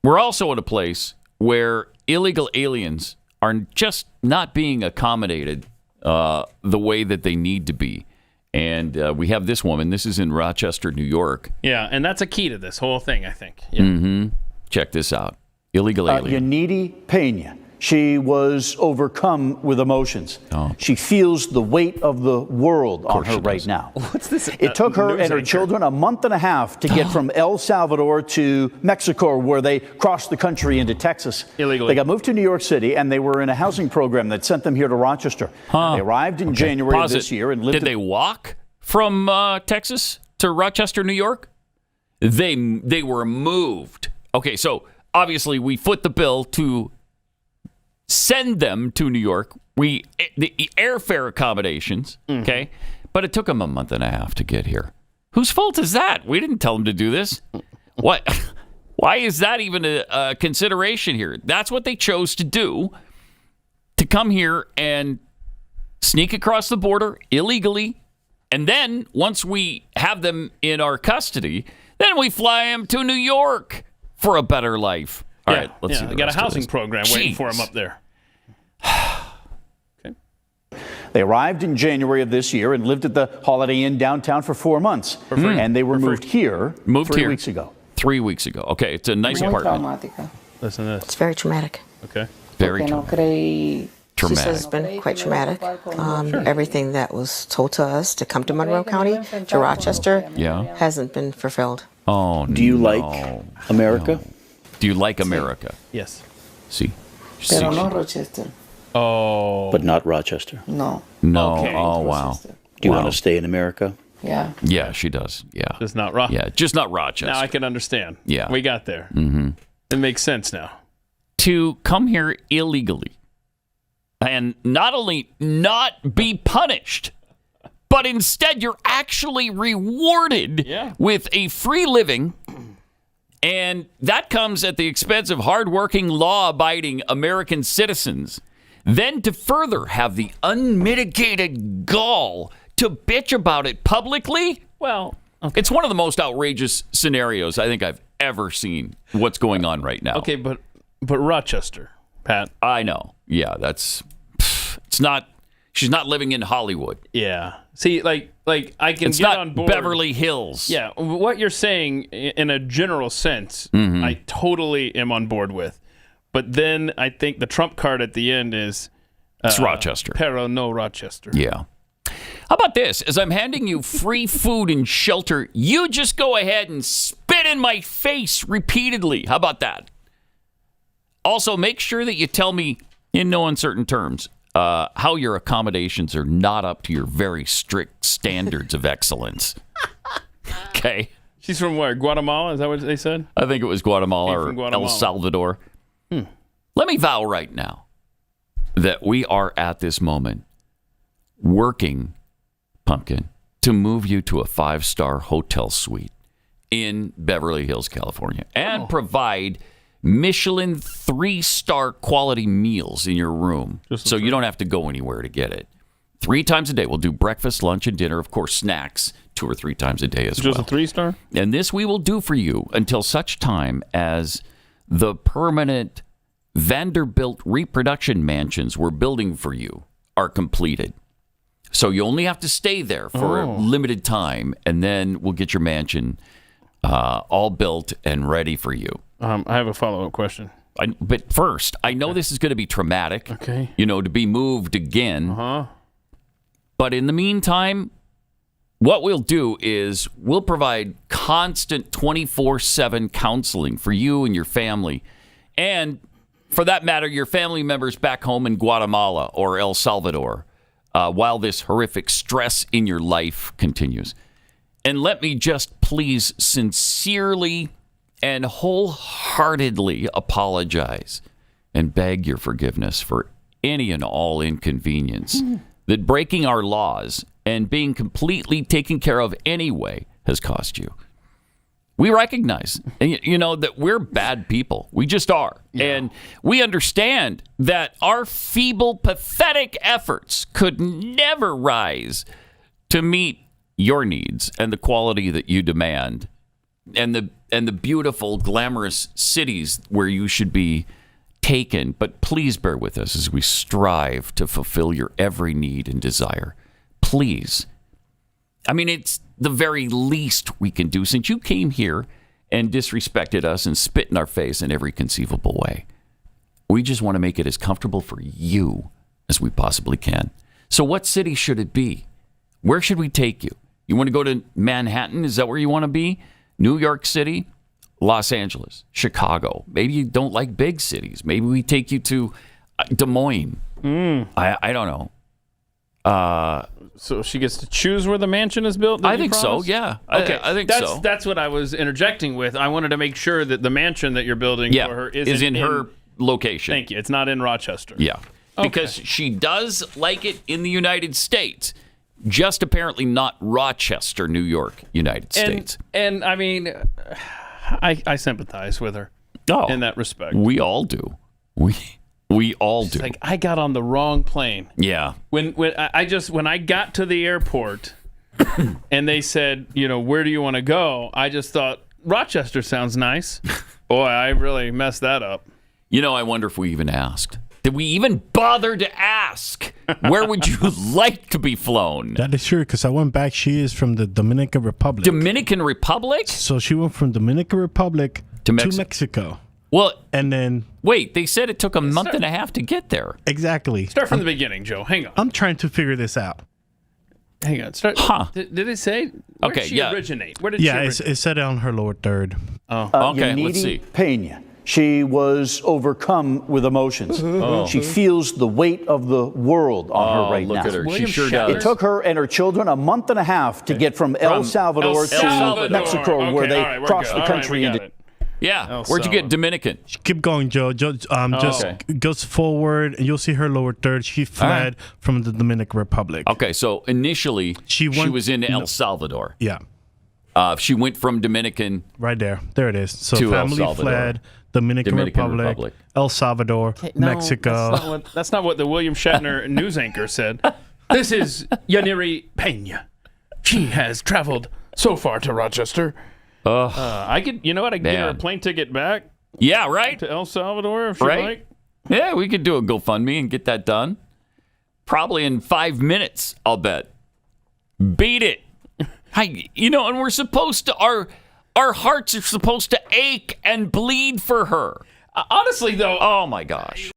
we're also at a place where illegal aliens are just not being accommodated the way that they need to be. And we have this woman. This is in Rochester, New York. Yeah, and that's a key to this whole thing, I think. Yeah. Mm-hmm. Check this out. Illegal alien. Yanidi Pena. She was overcome with emotions. She feels the weight of the world on her right now. What's this? It took her and her children a month and a half to get from El Salvador to Mexico, where they crossed the country into Texas. Illegally. They got moved to New York City, and they were in a housing program that sent them here to Rochester. They arrived in January of this year and lived. Did they walk from Texas to Rochester, New York? They were moved. Okay, so obviously we foot the bill to send them to New York. The airfare accommodations, okay? But it took them a month and a half to get here. Whose fault is that? We didn't tell them to do this. What? Why is that even a consideration here? That's what they chose to do, to come here and sneak across the border illegally. And then once we have them in our custody, then we fly them to New York for a better life. All right, let's see. They got a housing program waiting for them up there. Okay. They arrived in January of this year and lived at the Holiday Inn downtown for 4 months. And they were moved here 3 weeks ago. 3 weeks ago. Okay, it's a nice apartment. Listen to this. It's very traumatic. Okay. Very traumatic. She says it's been quite traumatic. Everything that was told to us to come to Monroe County, to Rochester, hasn't been fulfilled. Oh, do you like America? No. Do you like America? Yes. See. Pero no Rochester. Oh. But not Rochester. No. No. Okay. Oh, wow. Do you want to stay in America? Yeah. Yeah, she does. Yeah. Just not Rochester. Yeah, just not Rochester. Now I can understand. Yeah. We got there. Mm-hmm. It makes sense now. To come here illegally and not only not be punished, but instead you're actually rewarded with a free living. And that comes at the expense of hardworking, law-abiding American citizens. Then to further have the unmitigated gall to bitch about it publicly? Well, it's one of the most outrageous scenarios I think I've ever seen. What's going on right now? Okay, but Rochester, Pat. I know. Yeah, it's not. She's not living in Hollywood. Yeah. See, like I can it's get not on board. Beverly Hills. Yeah. What you're saying in a general sense, I totally am on board with. But then I think the trump card at the end is it's Rochester. Pero no Rochester. Yeah. How about this? As I'm handing you free food and shelter, you just go ahead and spit in my face repeatedly. How about that? Also, make sure that you tell me in no uncertain terms how your accommodations are not up to your very strict standards of excellence. Okay. She's from where? Guatemala? Is that what they said? I think it was Guatemala or El Salvador. Let me vow right now that we are at this moment working, Pumpkin, to move you to a 5-star hotel suite in Beverly Hills, California, and provide Michelin 3-star quality meals in your room, so you don't have to go anywhere to get it. 3 times a day. We'll do breakfast, lunch, and dinner. Of course, snacks 2 or 3 times a day as well. Just a 3-star? And this we will do for you until such time as the permanent Vanderbilt reproduction mansions we're building for you are completed. So you only have to stay there for a limited time, and then we'll get your mansion all built and ready for you. I have a follow-up question. But first, I know this is going to be traumatic, to be moved again. But in the meantime, what we'll do is we'll provide constant 24/7 counseling for you and your family. And for that matter, your family members back home in Guatemala or El Salvador while this horrific stress in your life continues. And let me just please sincerely and wholeheartedly apologize and beg your forgiveness for any and all inconvenience that breaking our laws and being completely taken care of anyway has cost you. We recognize, that we're bad people. We just are. Yeah. And we understand that our feeble, pathetic efforts could never rise to meet your needs and the quality that you demand and the beautiful, glamorous cities where you should be taken. But please bear with us as we strive to fulfill your every need and desire. Please. I mean, it's the very least we can do since you came here and disrespected us and spit in our face in every conceivable way. We just want to make it as comfortable for you as we possibly can. So what city should it be? Where should we take you? You want to go to Manhattan? Is that where you want to be? New York City? Los Angeles? Chicago? Maybe you don't like big cities. Maybe we take you to Des Moines. I don't know. So she gets to choose where the mansion is built? I think so, yeah. Okay, I think so. That's what I was interjecting with. I wanted to make sure that the mansion that you're building for her is in her location. Thank you. It's not in Rochester. Yeah. Okay. Because she does like it in the United States, just apparently not Rochester, New York, United States. And I mean, I sympathize with her in that respect. We all do. We all do. Like, I got on the wrong plane. Yeah. When I got to the airport and they said, where do you want to go? I just thought Rochester sounds nice. Boy, I really messed that up. I wonder if we even asked. Did we even bother to ask? Where would you like to be flown? That is true, because I went back. She is from the Dominican Republic. Dominican Republic? So she went from Dominican Republic to Mexico. Well, and then... Wait, they said it took a month and a half to get there. Exactly. Start from the beginning, Joe. Hang on. I'm trying to figure this out. Hang on. Did it say? Where did she originate? Where did she originate? It said it on her lower third. Oh, okay. Let's see. Pena. She was overcome with emotions. She feels the weight of the world on her right now. Look at her. She sure does. It took her and her children a month and a half to get from El Salvador to Mexico, where they crossed the country. Yeah. Where'd you get Dominican? Keep going, Joe. Just goes forward, and you'll see her lower third. She fled from the Dominican Republic. Okay, so initially she was in El Salvador. Yeah. She went from Dominican. Right there. There it is. So to family fled. Dominican Republic, El Salvador, Mexico. That's not what the William Shatner news anchor said. This is Yaniri Pena. She has traveled so far to Rochester. I could get her a plane ticket back. Yeah, right. To El Salvador, if she like. Yeah, we could do a GoFundMe and get that done. Probably in 5 minutes, I'll bet. Beat it. And we're supposed to our hearts are supposed to ache and bleed for her. Honestly, though. Oh, my gosh.